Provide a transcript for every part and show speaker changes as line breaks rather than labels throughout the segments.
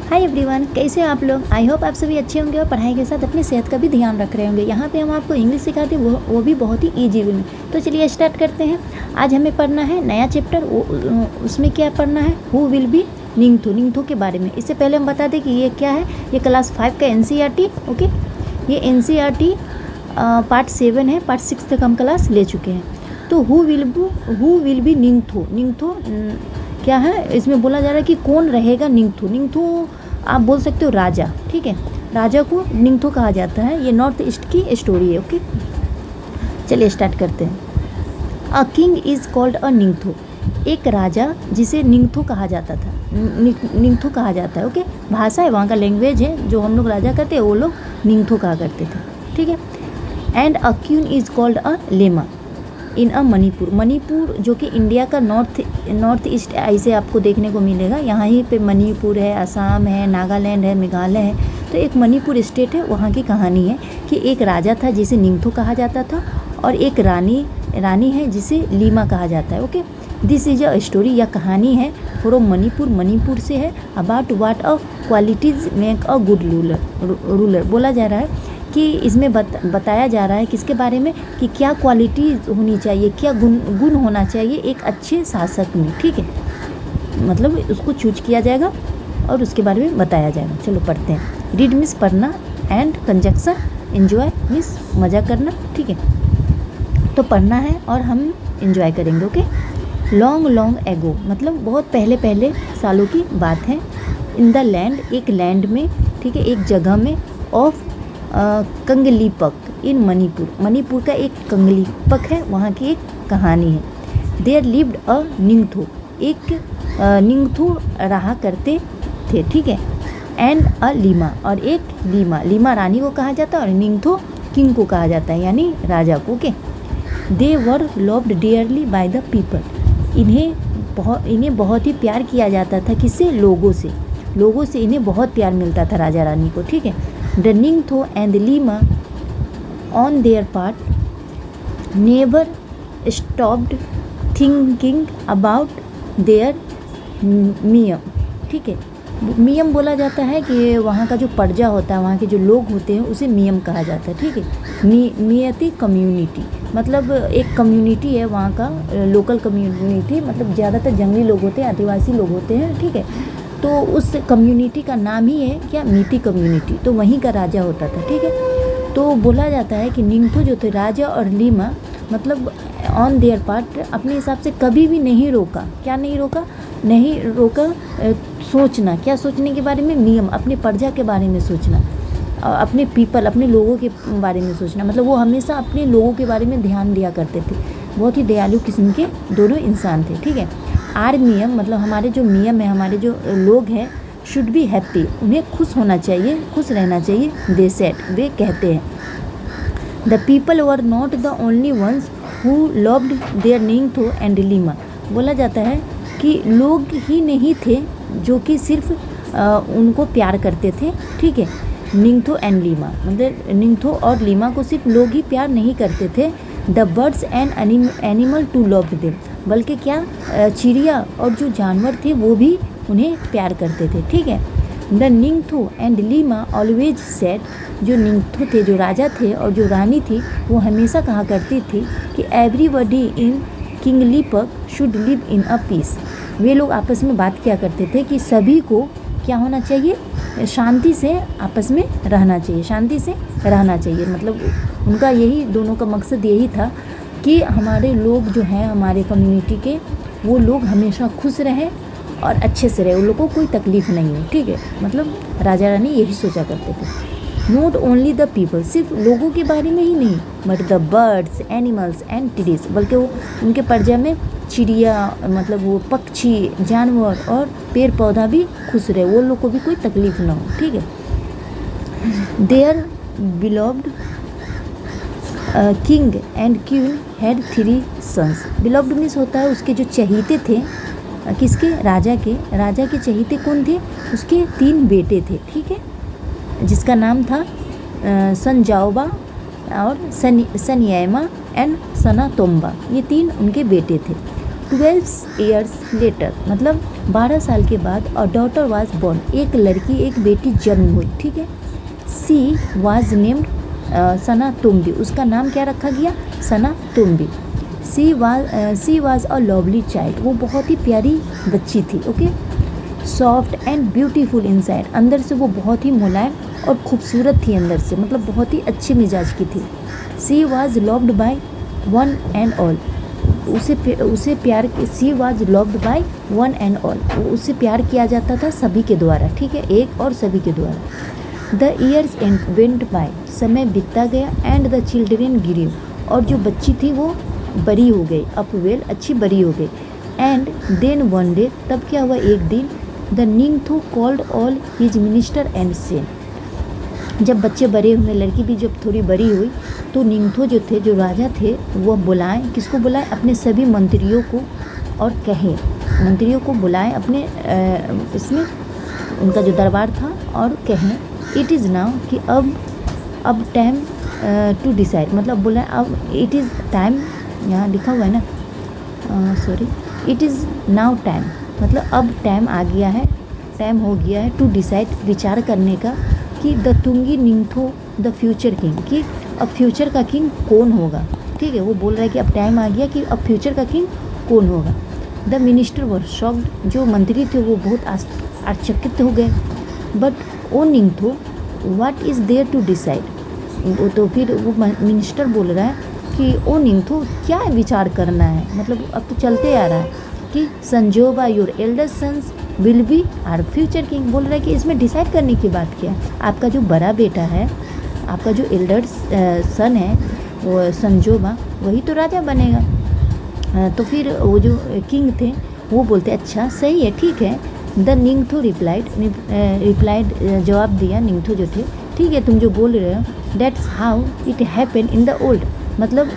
Hi everyone, कैसे हो आप लोग। आई होप आप सभी अच्छे होंगे और पढ़ाई के साथ अपनी सेहत का भी ध्यान रख रहे होंगे। यहाँ पे हम आपको इंग्लिश सिखाते हैं, वो भी बहुत ही ईजी वे में। तो चलिए स्टार्ट करते हैं। आज हमें पढ़ना है नया चैप्टर। उसमें क्या पढ़ना है, हु विल बी निंगथो। निंगथो के बारे में इससे पहले हम बता दें कि ये क्या है। ये क्लास 5 का NCERT। ओके, ये NCERT पार्ट 7 है। पार्ट 6 तक हम क्लास ले चुके हैं। तो हु विल बी निंगथो। निंगथो क्या है, इसमें बोला जा रहा है कि कौन रहेगा निंगथो। निंगथो आप बोल सकते हो राजा, ठीक है। राजा को निंगथो कहा जाता है। ये नॉर्थ ईस्ट की स्टोरी है। ओके, चलिए स्टार्ट करते हैं। A king is called a ningthou. एक राजा जिसे निंगथो कहा जाता था, निंगथो कहा जाता है। ओके, भाषा है, वहाँ का लैंग्वेज है। जो हम लोग राजा करते हैं वो लोग निंगथो कहा करते थे, ठीक है। And a queen is called a leima in a Manipur. Manipur जो कि इंडिया का नॉर्थ ईस्ट ऐसे आपको देखने को मिलेगा। यहाँ ही पे मणिपुर है, असम है, नागालैंड है, मेघालय है। तो एक मणिपुर स्टेट है। वहाँ की कहानी है कि एक राजा था जिसे निंगथो कहा जाता था और एक रानी है जिसे लीमा कहा जाता है। Okay, this is a story. यह कहानी है फ्रॉम मणिपुर से है। About what a qualities make a good ruler. बोला जा रहा है कि इसमें बताया जा रहा है किसके बारे में, कि क्या क्वालिटी होनी चाहिए, क्या गुण होना चाहिए एक अच्छे शासक में, ठीक है। मतलब उसको चूज किया जाएगा और उसके बारे में बताया जाएगा। चलो पढ़ते हैं। रीड मीन्स पढ़ना, एंड कंजक्शन, एंजॉय मीन्स मज़ा करना, ठीक है। तो पढ़ना है और हम एंजॉय करेंगे। ओके, लॉन्ग एगो मतलब बहुत पहले सालों की बात है। इन द लैंड, एक लैंड में, ठीक है, एक जगह में, ऑफ कंगलीपक इन मणिपुर का एक कंगलीपक है, वहाँ की एक कहानी है। देयर लिव्ड अ निंगथो, एक निंगथो रहा करते थे, ठीक है। एंड अ लीमा, और एक लीमा रानी को कहा जाता है और निंगथो किंग को कहा जाता है, यानी राजा को। Okay, they were loved dearly by the people. इन्हें बहुत ही प्यार किया जाता था। किससे? लोगों से इन्हें बहुत प्यार मिलता था राजा रानी को, ठीक है। The निंगथो and leima on their part never stopped thinking about their meeyam, ठीक है। मियम बोला जाता है कि वहाँ का जो प्रजा होता है, वहाँ के जो लोग होते हैं, उसे मियम कहा जाता है, ठीक है। मियती कम्युनिटी मतलब एक कम्युनिटी है वहाँ का, लोकल कम्युनिटी, मतलब ज़्यादातर जंगली लोग होते हैं, आदिवासी लोग होते हैं, ठीक है। तो उस कम्युनिटी का नाम ही है क्या, मीती कम्युनिटी। तो वहीं का राजा होता था, ठीक है। तो बोला जाता है कि निंगथो जो थे, राजा और लीमा, मतलब ऑन देयर पार्ट अपने हिसाब से कभी भी नहीं रोका। क्या नहीं रोका? सोचना। क्या सोचने के बारे में? नियम, अपने प्रजा के बारे में सोचना, अपने पीपल, अपने लोगों के बारे में सोचना। मतलब वो हमेशा अपने लोगों के बारे में ध्यान दिया करते थे। बहुत ही दयालु किस्म के दोनों इंसान थे, ठीक है। आर मियम मतलब हमारे जो मियम है, हमारे जो लोग हैं, शुड बी हैप्पी, उन्हें खुश होना चाहिए, खुश रहना चाहिए। दे सेड, वे कहते हैं। The people were not the only ones who loved their ningthou and leima. बोला जाता है कि लोग ही नहीं थे जो कि सिर्फ उनको प्यार करते थे, ठीक है। निंगथो एंड लीमा मतलब निंगथो और लीमा को सिर्फ लोग ही प्यार नहीं करते थे। The birds and animal to love them, बल्कि क्या, चिड़िया और जो जानवर थे वो भी उन्हें प्यार करते थे, ठीक है। The निंगथो and leima always said, जो निंगथो थे, जो राजा थे, और जो रानी थी, वो हमेशा कहा करती थी कि everybody in Kangleipak should live in a peace. वे लोग आपस में बात किया करते थे कि सभी को क्या होना चाहिए, शांति से आपस में रहना चाहिए, शांति से रहना चाहिए। मतलब उनका यही, दोनों का मकसद यही था कि हमारे लोग जो हैं, हमारे कम्युनिटी के, वो लोग हमेशा खुश रहें और अच्छे से रहे, उन लोगों को कोई तकलीफ़ नहीं हो, ठीक है। मतलब राजा रानी यही सोचा करते थे। नॉट ओनली द पीपल, सिर्फ लोगों के बारे में ही नहीं, but the birds, animals and trees, बल्कि वो उनके प्रजा में चिड़िया, मतलब वो पक्षी, जानवर और पेड़ पौधा भी खुश रहे, वो लोग को भी कोई तकलीफ़ ना हो, ठीक है। Their beloved king and queen had 3 sons. Beloved means होता है उसके जो चहीते थे, किसके? राजा के चहीते कौन थे? उसके 3 बेटे थे, ठीक है, जिसका नाम था सनजाओबा और सनियामा एंड सनातोम्बा। ये 3 उनके बेटे थे। 12 years लेटर मतलब 12 साल के बाद अ डॉटर वाज बोर्न, एक लड़की एक बेटी जन्म हुई, ठीक है। सी वाज नेम्ड सना तुम्बी, उसका नाम क्या रखा गया, Sanatombi. She was a lovely child, वो बहुत ही प्यारी बच्ची थी, okay. Soft and beautiful inside, अंदर से वो बहुत ही मुलायम और खूबसूरत थी अंदर से, मतलब बहुत ही अच्छे मिजाज की थी। She was loved by one and all, उसे प्यार, she was loved by one and all, उसे प्यार किया जाता था सभी के द्वारा, ठीक है, एक और सभी के द्वारा। द ईयर्स वेंट बाय, समय बीतता गया। एंड द चिल्ड्रेन ग्रीव, और जो बच्ची थी वो बड़ी हो गई, अप वेल, अच्छी बड़ी हो गई। एंड देन वन डे, तब क्या हुआ, एक दिन, the ningthou called all his minister and said, जब बच्चे बड़े हुए, लड़की भी जब थोड़ी बड़ी हुई, तो निंगथो जो थे, जो राजा थे, वह बुलाएं, किसको बुलाएं, अपने सभी मंत्रियों को, और कहे, मंत्रियों को बुलाएं अपने इसमें, उनका जो दरबार था, और कहें इट इज़ नाउ, कि अब टाइम टू डिसाइड, मतलब बुलाएं अब, इट इज़ टाइम, यहाँ लिखा हुआ है ना, sorry, it is now time, मतलब अब टाइम आ गया है, टाइम हो गया है, टू डिसाइड, विचार करने का, कि the tungi ningthou the future king, कि अब फ्यूचर का किंग कौन होगा, ठीक है। वो बोल रहा है कि अब टाइम आ गया कि अब फ्यूचर का किंग कौन होगा। द मिनिस्टर वर शॉक्ड, जो मंत्री थे वो बहुत आश्चर्यचकित हो गए। But O ningthou what is there to decide, वो तो फिर वो मिनिस्टर बोल रहा है कि ओ निंगथो क्या विचार करना है, मतलब अब तो चलते आ रहा है कि Sanajaoba your elder sons will be our future king, बोल रहा है कि इसमें डिसाइड करने की बात क्या है, आपका जो बड़ा बेटा है, आपका जो एल्डर सन है, वो संजोबा, वही तो राजा बनेगा। तो फिर वो जो किंग थे वो बोलते अच्छा सही है, ठीक है। द निंगथो रिप्लाइड, जवाब दिया निंगथो जो थे, ठीक है तुम जो बोल रहे हो, that's how it happen in the old, मतलब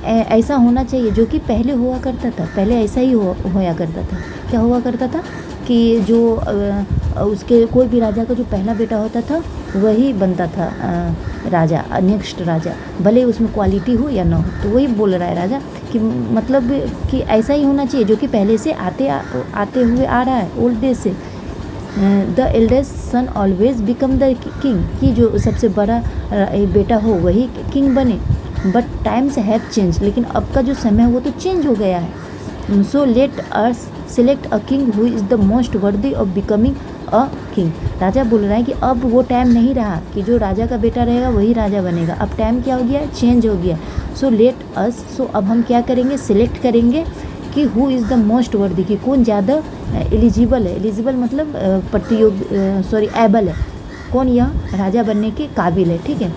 ऐसा होना चाहिए जो कि पहले हुआ करता था, पहले ऐसा ही होया करता था। क्या हुआ करता था कि जो उसके कोई भी राजा का जो पहला बेटा होता था वही बनता था राजा, नेक्स्ट राजा, भले उसमें क्वालिटी हो या ना हो। तो वही बोल रहा है राजा कि मतलब कि ऐसा ही होना चाहिए जो कि पहले से आते हुए आ रहा है, ओल्ड डेज से। The eldest son always become the king, कि जो सबसे बड़ा बेटा हो वही किंग बने। बट टाइम्स हैव चेंज, लेकिन अब का जो समय है वो तो चेंज हो गया है। So let us select a king who is the most worthy of becoming a king. राजा बोल रहा है कि अब वो टाइम नहीं रहा कि जो राजा का बेटा रहेगा वही राजा बनेगा, अब टाइम क्या हो गया, चेंज हो गया। सो लेट अस, सो अब हम क्या करेंगे, सिलेक्ट करेंगे कि हु इज़ द मोस्ट वर्दी, कि कौन ज़्यादा एलिजिबल है, एलिजिबल मतलब एबल है, कौन यह राजा बनने के काबिल है, ठीक है।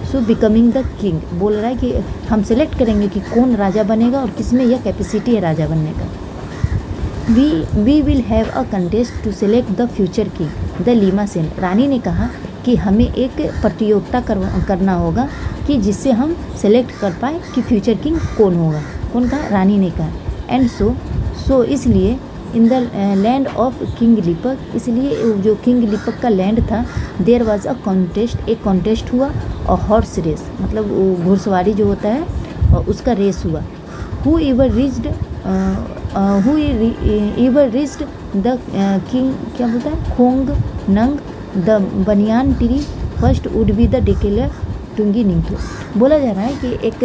सो बिकमिंग द किंग, बोल रहा है कि हम सेलेक्ट करेंगे कि कौन राजा बनेगा और किसमें यह कैपेसिटी है राजा बनने का। We will have a contest to select the future king the leima said, रानी ने कहा कि हमें एक प्रतियोगिता करना होगा कि जिससे हम सेलेक्ट कर पाए कि फ्यूचर किंग कौन होगा। कौन कहा, रानी ने कहा। एंड सो इसलिए in the land of king Lipak, इसलिए जो किंग लिपक का लैंड था, देयर वाज अ कॉन्टेस्ट, एक कॉन्टेस्ट हुआ, और हॉर्स रेस मतलब घुड़सवारी जो होता है उसका रेस हुआ। Whoever reached the king, क्या बोलता है, khongnang the banyan tree first would be the declare tungi ningthou. बोला जा रहा है कि एक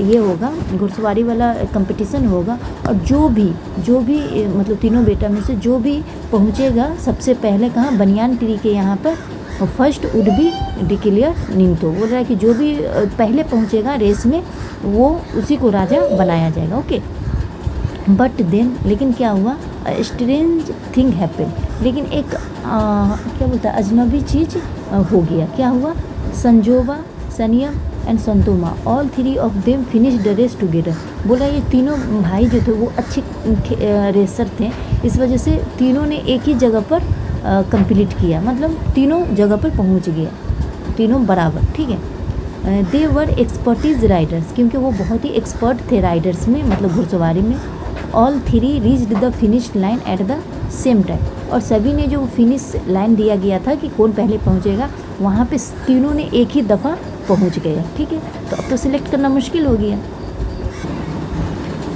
ये होगा घुड़सवारी वाला कंपटीशन होगा, और जो भी मतलब तीनों बेटा में से जो भी पहुँचेगा सबसे पहले कहाँ, बनियान ट्री के यहाँ पर, फर्स्ट वुड बी डिक्लेयर निंगथो। बोल रहा है कि जो भी पहले पहुँचेगा रेस में वो उसी को राजा बनाया जाएगा, ओके। बट देन, लेकिन क्या हुआ, स्ट्रेंज थिंग हैपन, लेकिन एक क्या बोलता है, अजनबी चीज़ हो गया। क्या हुआ, Sanjaoba, Saniyama and Santoma, all three of them finish the race together. बोला ये तीनों भाई जो थे वो अच्छे रेसर थे, इस वजह से तीनों ने एक ही जगह पर कंप्लीट किया, मतलब तीनों जगह पर पहुंच गया, तीनों बराबर, ठीक है। दे वर एक्सपर्टीज राइडर्स, क्योंकि वो बहुत ही एक्सपर्ट थे राइडर्स में, मतलब घुड़सवारी में। All three reached the finish line at the same time, और सभी ने जो फिनिश लाइन दिया गया था कि कौन पहले पहुंचेगा, वहाँ पे तीनों ने एक ही दफ़ा पहुंच गए, ठीक है। तो अब तो सिलेक्ट करना मुश्किल हो गया।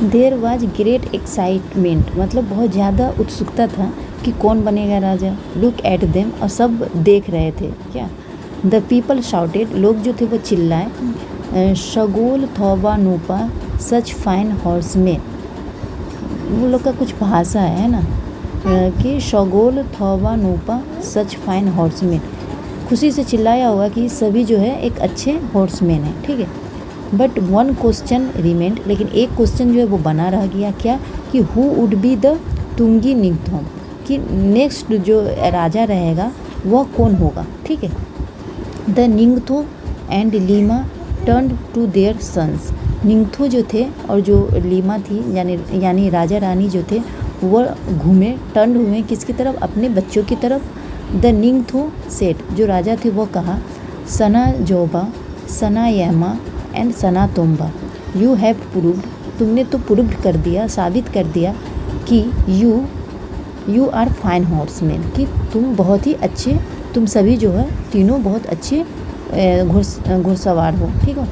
देयर वाज ग्रेट एक्साइटमेंट, मतलब बहुत ज़्यादा उत्सुकता था कि कौन बनेगा राजा। लुक एट देम, और सब देख रहे थे क्या। द पीपल शाउटेड, लोग जो थे वो चिल्लाए। शगोल थौबा नूपा सच फाइन हॉर्समैन, वो लोग का कुछ भाषा है ना कि शगोल थौबा नूपा सच फाइन हॉर्समैन, खुशी से चिल्लाया हुआ कि सभी जो है एक अच्छे हॉर्समैन है, ठीक है। बट वन क्वेश्चन रिमेंड, लेकिन एक क्वेश्चन जो है वो बना रह गया, क्या कि who would be the Tungi निंगथौम, कि नेक्स्ट जो राजा रहेगा वह कौन होगा, ठीक है। The निंगथो and Leima turn to their sons, Ningthou जो थे और जो लीमा थी यानी राजा रानी जो थे वह घूमे, टर्न हुए किसकी तरफ, अपने बच्चों की तरफ। द निंगथो सेट, जो राजा थे वो कहा, Sana Jaoba Sana Yaima and Sana Tomba, you have proved, तुमने तो प्रूव्ड कर दिया, साबित कर दिया कि यू आर फाइन हॉर्समैन, कि तुम बहुत ही अच्छे, तुम सभी जो है तीनों बहुत अच्छे घुड़सवार हो, ठीक है।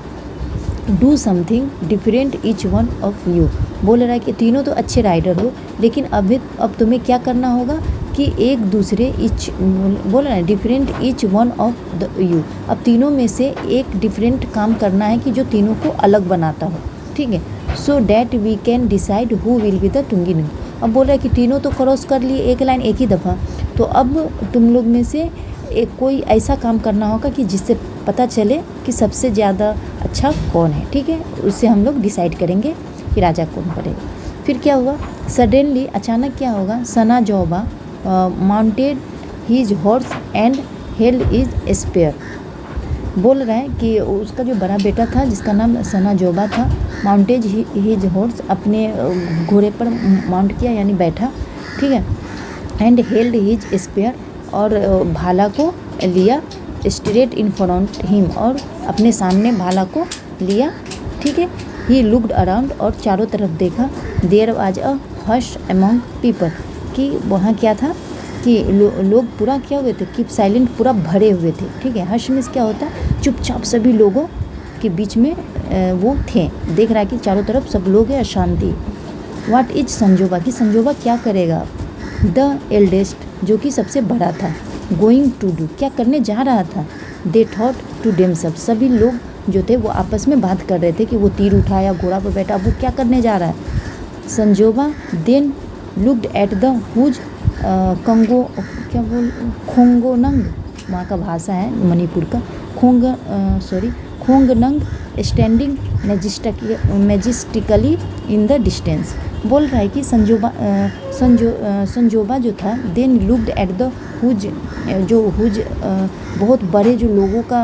Do something different each one of you, बोल रहा है कि तीनों तो अच्छे राइडर हो, लेकिन अब तुम्हें क्या करना होगा कि एक दूसरे बोल रहा है different each one of the you, अब तीनों में से एक डिफरेंट काम करना है कि जो तीनों को अलग बनाता हो, ठीक है। So that we can decide who will be the तुंगी निंग, अब बोल रहा है कि तीनों तो क्रॉस कर लिए एक लाइन एक ही दफ़ा, तो अब तुम लोग में से एक कोई ऐसा काम करना होगा कि जिससे पता चले कि सबसे ज़्यादा अच्छा कौन है, ठीक है। उससे हम लोग डिसाइड करेंगे कि राजा कौन बनेगा। फिर क्या हुआ, सडनली अचानक क्या होगा, Sana Jaoba mounted his horse and held his spear, बोल रहा है कि उसका जो बड़ा बेटा था जिसका नाम सना जोबा था, माउंटेज हीज हॉर्स, अपने घोड़े पर माउंट किया यानी बैठा, ठीक है। एंड हेल्ड हीज स्पेयर, और भाला को लिया, स्ट्रेट इन फ्रंट हिम, और अपने सामने भाला को लिया, ठीक है। ही लुक्ड अराउंड, और चारों तरफ देखा। There was a hush among people, कि वहाँ क्या था कि लोग पूरा क्या हुए थे, कीप साइलेंट, पूरा भरे हुए थे, ठीक है। हश मीन्स क्या होता है, चुपचाप सभी लोगों के बीच में वो थे, देख रहा है कि चारों तरफ सब लोग हैं, शांति। व्हाट इज संजोबा, कि संजोबा क्या करेगा। द एल्डेस्ट, जो कि सबसे बड़ा था, गोइंग टू डू, क्या करने जा रहा था। दे थॉट टू देमसेल्व्स, सभी लोग जो थे वो आपस में बात कर रहे थे कि वो तीर उठाया, घोड़ा पर बैठा, वो क्या करने जा रहा है। Sanjaoba then looked at the huge khongnang, क्या बोल, खोंगोनंग, वहाँ का भाषा है मणिपुर का, khongnang standing majestically in the distance, बोल रहा है कि संजोबा जो था, then looked at the huge, जो हुज बहुत बड़े जो लोगों का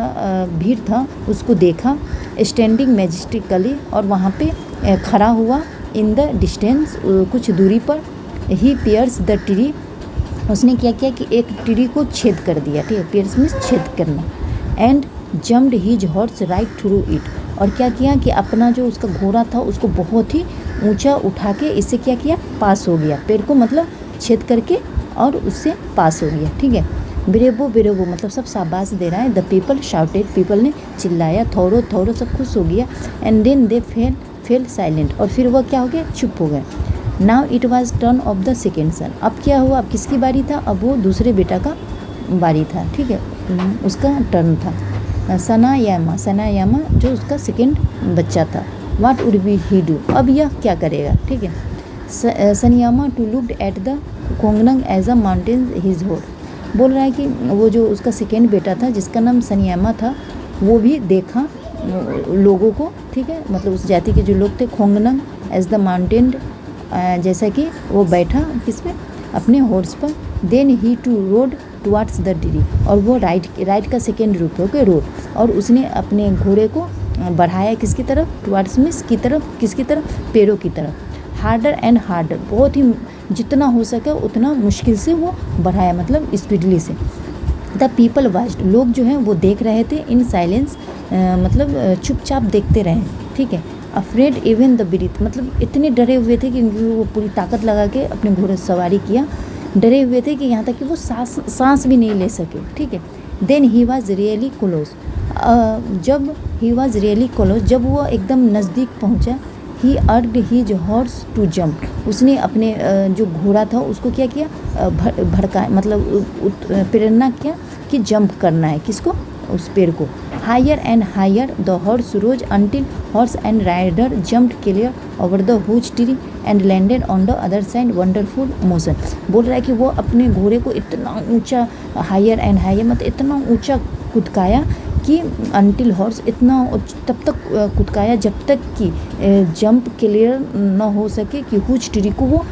भीड़ था उसको देखा, स्टैंडिंग मैजेस्टिकली, और वहाँ पे खड़ा हुआ, इन द डिस्टेंस, कुछ दूरी पर। ही पियर्स द ट्री, उसने क्या किया कि एक ट्री को छेद कर दिया, ठीक है, पियर्स मीन्स छेद करना। And jumped his horse right through it, और क्या किया कि अपना जो उसका घोड़ा था उसको बहुत ही ऊंचा उठा के इससे क्या किया, पास हो गया, पेड़ को मतलब छेद करके और उससे पास हो गया, ठीक है। ब्रेवो ब्रेवो मतलब सब शाबाश दे रहा है। द पीपल शाउटेड, पीपल ने चिल्लाया, थोरो थोरो, सब खुश हो गया। And then they fell silent, और फिर वह क्या हो गया, चुप हो गए। Now it was turn of the second son, अब क्या हुआ, अब किसकी बारी था, अब वो दूसरे बेटा का बारी था, ठीक है, उसका टर्न था। सना यामा जो उसका सेकेंड बच्चा था। What would be he do, अब यह क्या करेगा, ठीक है। Saniyama too looked at the khongnang as a mountain his head, बोल रहा है कि वो जो उसका सेकेंड बेटा था जिसका नाम सनियामा था, वो भी देखा लोगों को, ठीक है, मतलब उस जाति के जो लोग थे, खोंगनंग एज द माउंटेन, जैसा कि वो बैठा किस पे, अपने हॉर्स पर। Then he too rode towards the tree, और वो राइट का सेकेंड रूप है, ओके, रोड, और उसने अपने घोड़े को बढ़ाया किसकी तरफ, टुवार्ड्स मीन्स की तरफ, किसकी तरफ, पेड़ों की तरफ। हार्डर एंड हार्डर, बहुत ही जितना हो सके उतना मुश्किल से वो बढ़ाया, मतलब स्पीडली से। द पीपल वाच्ड, लोग जो हैं वो देख रहे थे, इन साइलेंस, मतलब चुपचाप देखते रहे, ठीक है। अफ्रेड इवन द ब्रीथ, मतलब इतने डरे हुए थे कि वो पूरी ताकत लगा के अपने घोड़े सवारी किया, डरे हुए थे कि यहाँ तक कि वो सांस भी नहीं ले सके, ठीक है। Then he was really close, जब ही वॉज रियली क्लोज, जब वो एकदम नज़दीक पहुँचा, he urged his horse to jump, उसने अपने जो घोड़ा था उसको क्या किया, भड़का, मतलब प्रेरणा किया कि जंप करना है, किसको, उस पेड़ को। Higher and higher the horse rose until horse and rider jumped clear over the huge tree and landed on the other side wonderful motion. बोल रहा है कि वो अपने घोड़े को इतना ऊंचा, हायर एंड हायर मतलब इतना ऊंचा कुदकाया कि अंटिल हॉर्स इतना तब तक कुदकाया जब तक कि जंप क्लियर न हो सके, कि हुज ट्री को वो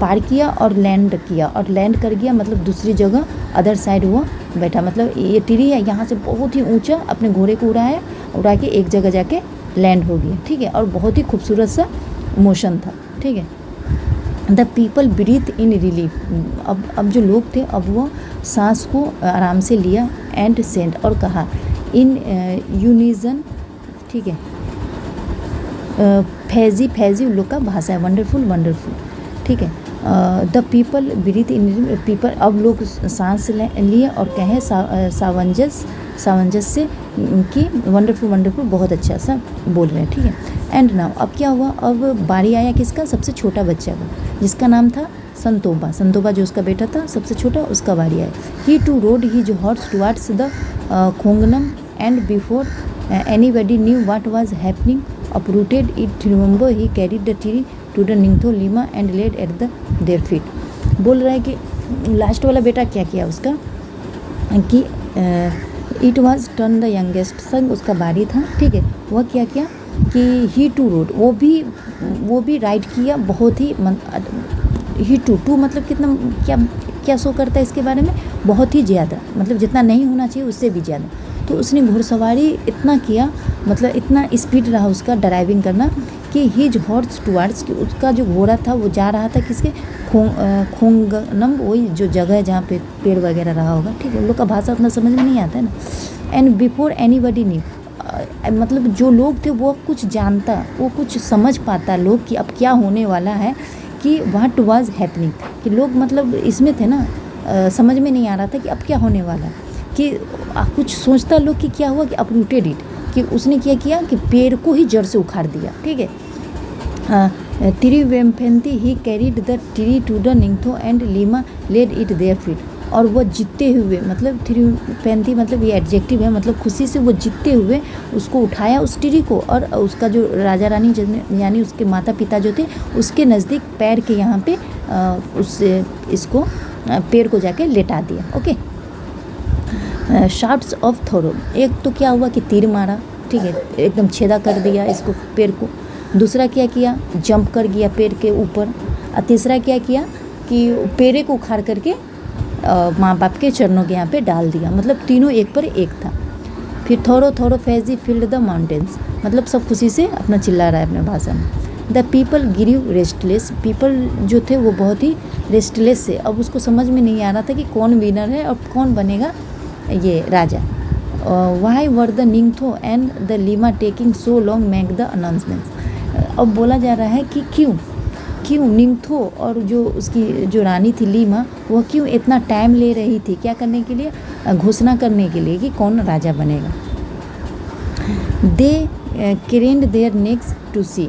पार किया और लैंड किया, और लैंड कर गया मतलब दूसरी जगह अदर साइड वो बैठा। मतलब ये ट्री है, यहाँ से बहुत ही ऊंचा अपने घोड़े को उड़ाया, उड़ा के एक जगह जाके लैंड हो गया, ठीक है। और बहुत ही खूबसूरत सा मोशन था, ठीक है। The people breathe in relief, अब जो लोग थे अब वो सांस को आराम से लिया, एंड सेंट और कहा इन यूनिजन, ठीक है। फैजी उन लोग का भाषा है, वंडरफुल वंडरफुल, ठीक है। The people breathe in people, अब लोग सांस लिए और कहें सावंजस से कि वंडरफुल वंडरफुल, बहुत अच्छा सा बोल रहे हैं, ठीक है। एंड नाउ अब क्या हुआ, अब बारी आया किसका, सबसे छोटा बच्चा का, जिसका नाम था संतोबा जो उसका बेटा था सबसे छोटा, उसका बारी आया। He too rode his horse towards the khongnang and before anybody knew what was happening uprooted it, remember he carried the tree to the Ningtho Lima and laid at their feet। बोल रहा है कि लास्ट वाला बेटा क्या किया उसका, कि it was turn the youngest son, उसका बारी था, ठीक है। वह क्या किया कि ही टू रोड, वो भी राइड किया, बहुत ही ही टू मतलब कितना, क्या शो करता है इसके बारे में, बहुत ही ज़्यादा, मतलब जितना नहीं होना चाहिए उससे भी ज़्यादा। तो उसने घुड़सवारी इतना किया, मतलब इतना स्पीड रहा उसका ड्राइविंग करना, कि हिज हॉर्स टुवर्ड्स, कि उसका जो घोड़ा था वो जा रहा था किसके, खोंगनम, वही जो जगह है जहाँ पे पेड़ वगैरह रहा होगा, ठीक है। उन लोग का भाषा उतना समझ में नहीं आता है ना। एंड बिफोर एनीबडी न्यू, मतलब जो लोग थे वो कुछ जानता, वो कुछ समझ पाता लोग कि अब क्या होने वाला है, कि व्हाट वाज हैपनिंग, कि लोग मतलब इसमें थे ना, समझ में नहीं आ रहा था कि अब क्या होने वाला है, कि कुछ सोचता लोग कि क्या हुआ, कि अपरूटेड इट, कि उसने क्या किया कि पेड़ को ही जड़ से उखाड़ दिया, ठीक है। तिरुवेम्पेंती he carried the tree to the निंगथो and Leima laid it their feet, और वह जीतते हुए, मतलब तिरुवेम्पेंती मतलब ये एडजेक्टिव है, मतलब खुशी से वो जीतते हुए उसको उठाया उस ट्री को, और उसका जो राजा रानी यानी उसके माता पिता जो थे उसके नज़दीक पैर के यहाँ पे इसको पेड़ को जाके लेटा दिया, ओके। शार्ट्स ऑफ थोरो, एक तो क्या हुआ कि तीर मारा, ठीक है, एकदम छेदा कर दिया इसको पेड़ को। दूसरा क्या किया, जंप कर गया पेड़ के ऊपर। और तीसरा क्या किया कि पेड़ को उखाड़ करके माँ बाप के चरणों के यहाँ पे डाल दिया, मतलब तीनों एक पर एक था। फिर थोरो फैजी फील्ड द माउंटेन्स, मतलब सब खुशी से अपना चिल्ला रहा है अपने भाषा में। द पीपल गिरीव रेस्टलेस, पीपल जो थे वो बहुत ही रेस्टलेस से, अब उसको समझ में नहीं आ रहा था कि कौन विनर है और कौन बनेगा ये राजा। Why were the निंगथो and the Leima taking so long make the announcements, अब बोला जा रहा है कि क्यों निंगथो और जो उसकी जो रानी थी लीमा, वह क्यों इतना टाइम ले रही थी, क्या करने के लिए, घोषणा करने के लिए कि कौन राजा बनेगा। They craned their necks to see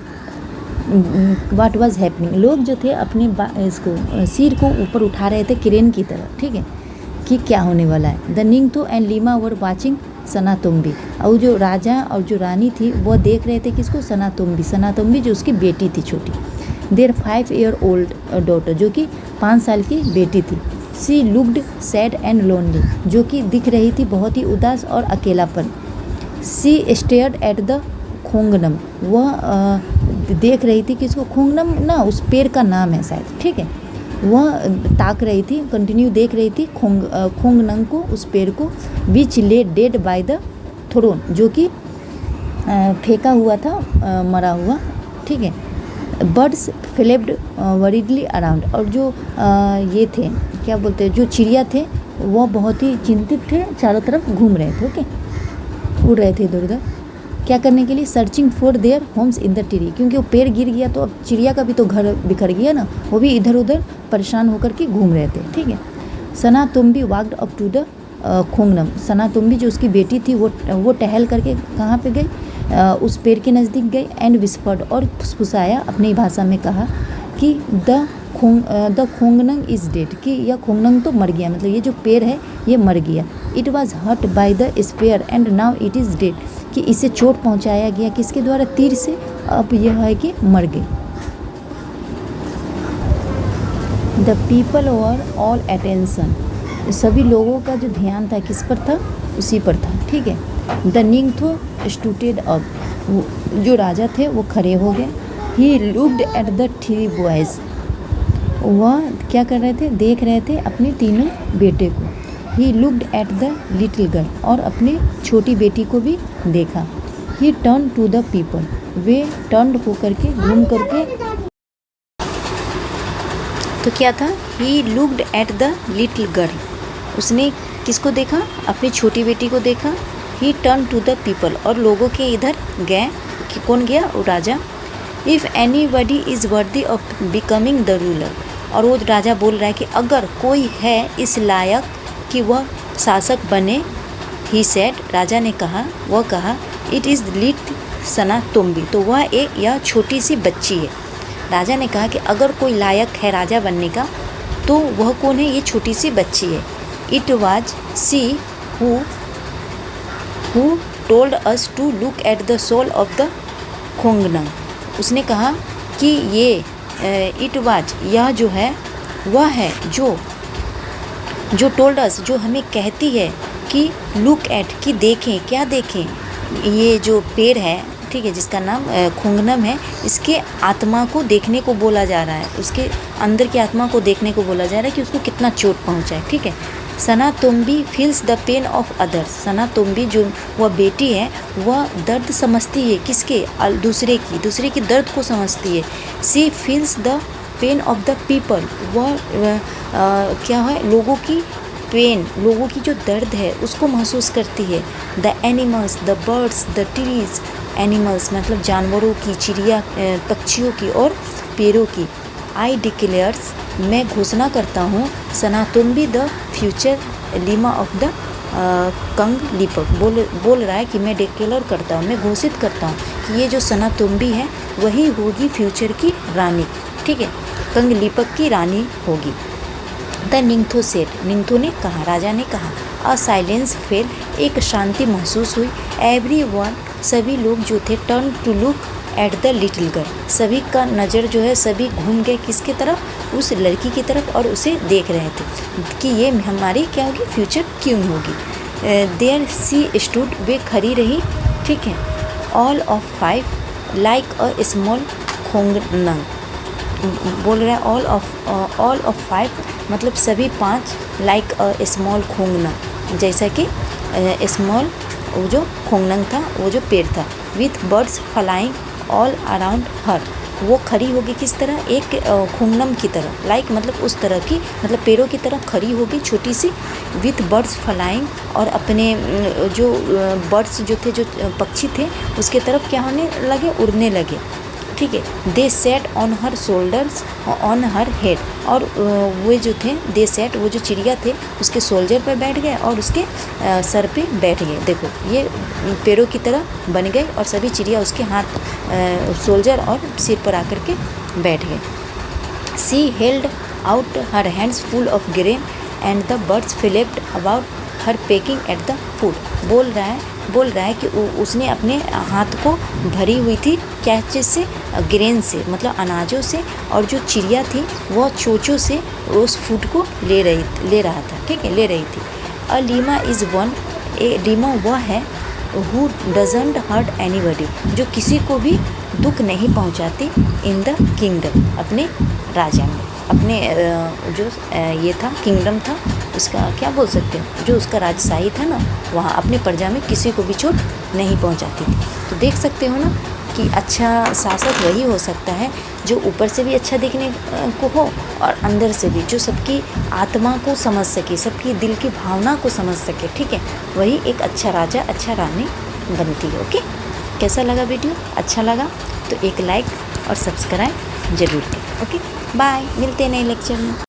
what was happening, लोग जो थे अपने इसको सिर को ऊपर उठा रहे थे क्रेन की तरह, ठीक है, कि क्या होने वाला है। The निंगथो and Leima were watching Sanatombi, और जो राजा और जो रानी थी वो देख रहे थे किसको, सनातुम्बी जो उसकी बेटी थी छोटी। देयर 5 ईयर ओल्ड डॉटर, जो कि 5 साल की बेटी थी। सी लुक्ड सैड एंड लोनली, जो कि दिख रही थी बहुत ही उदास और अकेलापन। सी स्टेयर्ड एट द खोंगनम, वह देख रही थी किसको, खोंगनम ना उस पेड़ का नाम है शायद, ठीक है। वह ताक रही थी, कंटिन्यू देख रही थी खोंगनम को, उस पेड़ को। विच ले डेड बाय द थ्रोन, जो कि फेंका हुआ था, मरा हुआ, ठीक है। बर्ड्स फ्लेप्ड वरीडली अराउंड, और जो ये थे क्या बोलते हैं, जो चिड़िया थे वह बहुत ही चिंतित थे, चारों तरफ घूम रहे थे, ओके, उड़ रहे थे इधर उधर, क्या करने के लिए, searching for their homes in the tree, क्योंकि वो पेड़ गिर गया तो अब चिड़िया का भी तो घर बिखर गया ना, वो भी इधर उधर परेशान होकर के घूम रहे थे, ठीक है। सनातुम्बी वाक्ड अप टू द खोंगनम, सनातुम्बी जो उसकी बेटी थी वो टहल करके कहाँ पे गई, उस पेड़ के नज़दीक गई एंड विस्पर्ड और फुसफुसाया, अपनी भाषा में कहा कि द खोंगनंग इज़ डेड, कि यह खोंगनंग तो मर गया, मतलब ये जो पेड़ है ये मर गया। It was hurt by the spear and now it is dead, कि इसे चोट पहुंचाया गया किसके द्वारा, तीर से, अब यह है कि मर गई। The people were all attention, सभी लोगों का जो ध्यान था किस पर था, उसी पर था, ठीक है। द निंगथो स्टूटेड अप, जो राजा थे वो खड़े हो गए। ही looked at the three boys, वह क्या कर रहे थे, देख रहे थे अपने तीनों बेटे को। He looked at the little girl, और अपने छोटी बेटी को भी देखा। He turn to the people, वे टर्न होकर के, घूम करके, तो क्या था, he looked at the little girl, उसने किसको देखा, अपनी छोटी बेटी को देखा। He turn to the people, और लोगों के इधर गए, कि कौन गया, वो राजा। If anybody is worthy of becoming the ruler, और वो राजा बोल रहा है कि अगर कोई है इस लायक कि वह शासक बने, ही सेड, राजा ने कहा, वह कहा, इट इज़ लिटिल सना तुम्बी, तो वह एक, यह छोटी सी बच्ची है। राजा ने कहा कि अगर कोई लायक है राजा बनने का तो वह कौन है, ये छोटी सी बच्ची है। It was she who told us to look at the soul of the khongnang, उसने कहा कि ये इट वाज, यह जो है वह है जो टोल्ड अस, जो हमें कहती है कि लुक एट, कि देखें, क्या देखें, ये जो पेड़ है, ठीक है, जिसका नाम खोंगनम है, इसके आत्मा को देखने को बोला जा रहा है, उसके अंदर की आत्मा को देखने को बोला जा रहा है कि उसको कितना चोट पहुंचा है, ठीक है। Sana Tombi feels the pain of others, Sana Tombi जो वह बेटी है वह दर्द समझती है, किसके, दूसरे की दर्द को समझती है। She feels the pain of the people, वह क्या है, लोगों की पेन, लोगों की जो दर्द है उसको महसूस करती है। The animals, the birds, the trees, animals मतलब जानवरों की, चिड़िया, पक्षियों की और पेड़ों की। आई डिक्लेयर्स, मैं घोषणा करता हूँ, Sanatombi the future Leima of the Kangleipak, बोल रहा है कि मैं डिक्लेयर करता हूँ, मैं घोषित करता हूँ कि ये जो सनातुम्बी है वही होगी फ्यूचर की रानी, ठीक है, कंग लीपक की रानी होगी। द निंगथो सेड, निंगथो ने कहा, राजा ने कहा। अ साइलेंस फेल, एक शांति महसूस हुई। एवरी वन, सभी लोग जो थे, turn to look at the little girl, सभी का नज़र जो है, सभी घूम गए किसकी तरफ, उस लड़की की तरफ, और उसे देख रहे थे कि ये हमारी क्या होगी, फ्यूचर क्यों होगी। देयर सी स्टूड, वे खड़ी रही, ठीक है। All of five like a small khongnang, बोल रहा है ऑल ऑफ फाइव मतलब सभी पाँच, लाइक अ स्मॉल खोंगनंग, जैसा कि स्मॉल वो जो खोंगनंग था, वो जो पेड़ था। With birds flying all around her, वो खड़ी होगी किस तरह, एक खोंगनम की तरह, लाइक मतलब उस तरह की, मतलब पेड़ों की तरह खड़ी होगी छोटी सी। विथ बर्ड्स फ्लाइंग, और अपने जो बर्ड्स जो थे, जो पक्षी थे, उसके तरफ क्या होने लगे, उड़ने लगे, ठीक है। They sat on her shoulders on her head, और वे जो थे, दे सेट, वो जो चिड़िया थे उसके शोल्डर पर बैठ गए और उसके सर पे बैठ गए। देखो ये पेड़ों की तरह बन गए और सभी चिड़िया उसके हाथ, शोल्डर और सिर पर आकर के बैठ गए। She held out her hands full of grain and the birds flapped about her pecking at the food, बोल रहा है कि उसने अपने हाथ को भरी हुई थी क्या चीज़ से, ग्रेन से, मतलब अनाजों से, और जो चिड़िया थी वह चोचों से उस फूड को ले रहा था, ठीक है, ले रही थी। A Leima is one, a Leima वह है, हु डजंट हर्ट एनीबडी, जो किसी को भी दुख नहीं पहुंचाती, इन द किंगडम, अपने राजा में, अपने जो ये था किंगडम था, उसका क्या बोल सकते हैं, जो उसका राजशाही था ना, वहाँ अपने प्रजा में किसी को भी चोट नहीं पहुँचाती थी। तो देख सकते हो ना कि अच्छा शासक वही हो सकता है जो ऊपर से भी अच्छा दिखने को हो और अंदर से भी, जो सबकी आत्मा को समझ सके, सबकी दिल की भावना को समझ सके, ठीक है, वही एक अच्छा राजा, अच्छा रानी बनती है। ओके, कैसा लगा वीडियो, अच्छा लगा तो एक लाइक और सब्सक्राइब जरूर करें। ओके, बाय, मिलते हैं नए लेक्चर में।